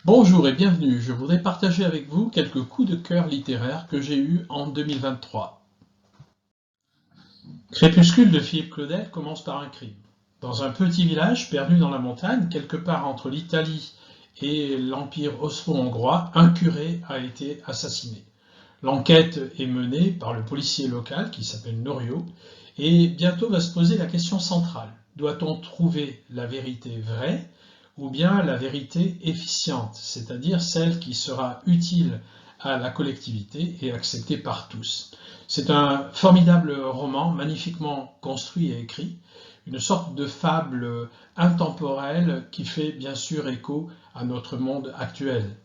Bonjour et bienvenue, je voudrais partager avec vous quelques coups de cœur littéraires que j'ai eus en 2023. Crépuscule de Philippe Claudel commence par un crime. Dans un petit village perdu dans la montagne, quelque part entre l'Italie et l'Empire austro-hongrois, un curé a été assassiné. L'enquête est menée par le policier local qui s'appelle Norio et bientôt va se poser la question centrale. Doit-on trouver la vérité vraie ou bien la vérité efficiente, c'est-à-dire celle qui sera utile à la collectivité et acceptée par tous? C'est un formidable roman, magnifiquement construit et écrit, une sorte de fable intemporelle qui fait bien sûr écho à notre monde actuel.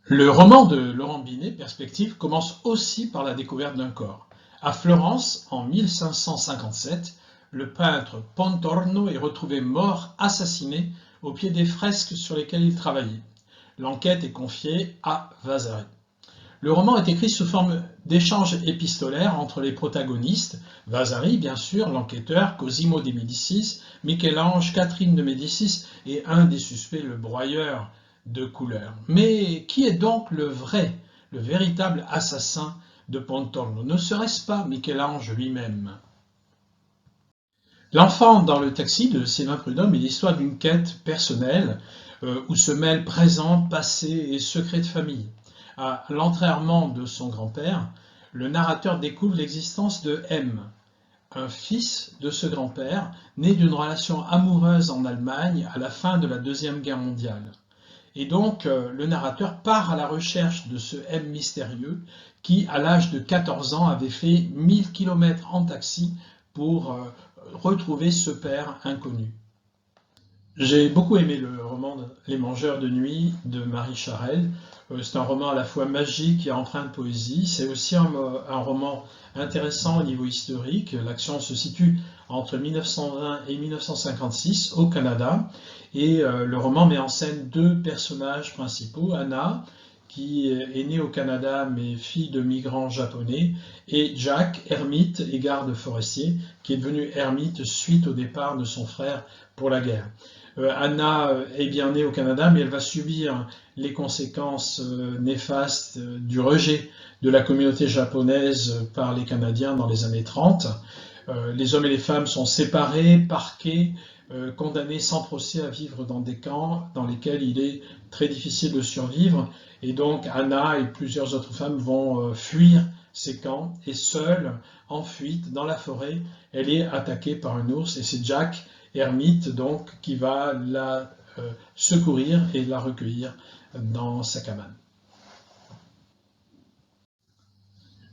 Le roman de Laurent Binet, Perspective, commence aussi par la découverte d'un corps. À Florence, en 1557, le peintre Pontormo est retrouvé mort, assassiné, au pied des fresques sur lesquelles il travaillait. L'enquête est confiée à Vasari. Le roman est écrit sous forme d'échanges épistolaires entre les protagonistes, Vasari bien sûr, l'enquêteur, Cosimo de Médicis, Michel-Ange, Catherine de Médicis et un des suspects, le broyeur de couleur. Mais qui est donc le véritable assassin de Pontormo? Ne serait-ce pas Michel-Ange lui-même? L'enfant dans le taxi de Sylvain Prudhomme est l'histoire d'une quête personnelle où se mêlent présent, passé et secret de famille. À l'enterrement de son grand-père, le narrateur découvre l'existence de M, un fils de ce grand-père, né d'une relation amoureuse en Allemagne à la fin de la Deuxième Guerre mondiale. Et donc, le narrateur part à la recherche de ce M mystérieux qui, à l'âge de 14 ans, avait fait 1000 km en taxi pour retrouver ce père inconnu. J'ai beaucoup aimé le roman Les Mangeurs de nuit de Marie Charelle. C'est un roman à la fois magique et empreint de poésie. C'est aussi un roman intéressant au niveau historique. L'action se situe entre 1920 et 1956 au Canada. Et le roman met en scène deux personnages principaux, Anna, qui est née au Canada mais fille de migrants japonais, et Jack, ermite et garde forestier, qui est devenu ermite suite au départ de son frère pour la guerre. Anna est bien née au Canada, mais elle va subir les conséquences néfastes du rejet de la communauté japonaise par les Canadiens dans les années 30. Les hommes et les femmes sont séparés, parqués, condamnés sans procès à vivre dans des camps dans lesquels il est très difficile de survivre. Et donc Anna et plusieurs autres femmes vont fuir ces camps et seule, en fuite dans la forêt, elle est attaquée par un ours et c'est Jack, ermite donc, qui va la secourir et la recueillir dans sa cabane.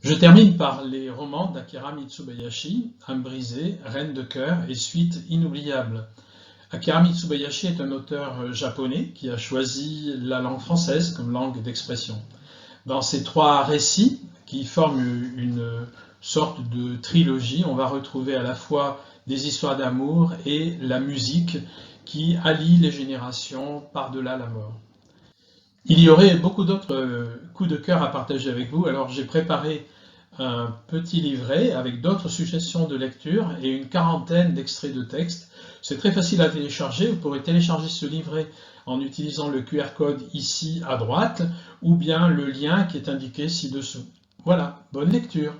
Je termine par les romans d'Akira Mitsubayashi, Âme brisée, Reine de cœur et Suite inoubliable. Akira Mitsubayashi est un auteur japonais qui a choisi la langue française comme langue d'expression. Dans ces trois récits, qui forment une sorte de trilogie, on va retrouver à la fois des histoires d'amour et la musique qui allie les générations par-delà la mort. Il y aurait beaucoup d'autres coups de cœur à partager avec vous, alors j'ai préparé un petit livret avec d'autres suggestions de lecture et une quarantaine d'extraits de texte. C'est très facile à télécharger, vous pourrez télécharger ce livret en utilisant le QR code ici à droite ou bien le lien qui est indiqué ci-dessous. Voilà, bonne lecture!